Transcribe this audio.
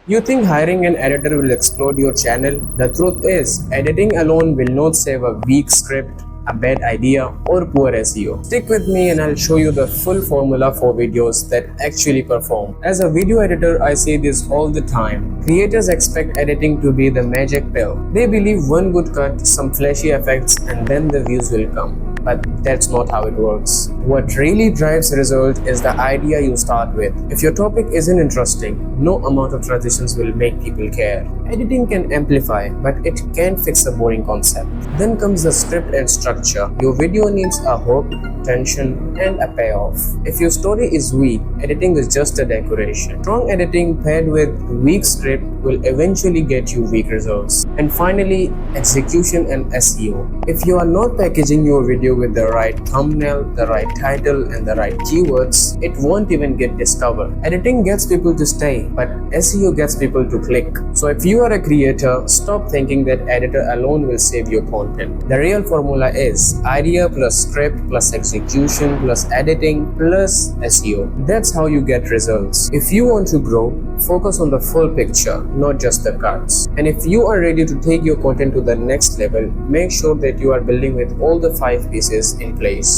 You think hiring an editor will explode your channel? The truth is, editing alone will not save a weak script, a bad idea, or poor SEO. Stick with me and I'll show you the full formula for videos that actually perform. As a video editor, I say this all the time. Creators expect editing to be the magic pill. They believe one good cut, some flashy effects, and then the views will come. But that's not how it works. What really drives result is the idea you start with. If your topic isn't interesting, no amount of transitions will make people care. Editing can amplify, but it can't fix a boring concept. Then comes the script and structure. Your video needs a hook, tension, and a payoff. If your story is weak, editing is just a decoration. Strong editing paired with weak script will eventually get you weak results. And finally, execution and SEO. If you are not packaging your video with the right thumbnail, the right title, and the right keywords, it won't even get discovered. Editing gets people to stay, but SEO gets people to click. So if you are a creator, stop thinking that editor alone will save your content. The real formula is idea plus script plus execution plus editing plus SEO. That's how you get results. If you want to grow, focus on the full picture, not just the cuts. And if you are ready to take your content to the next level, make sure that you are building with all the 5 pieces in place.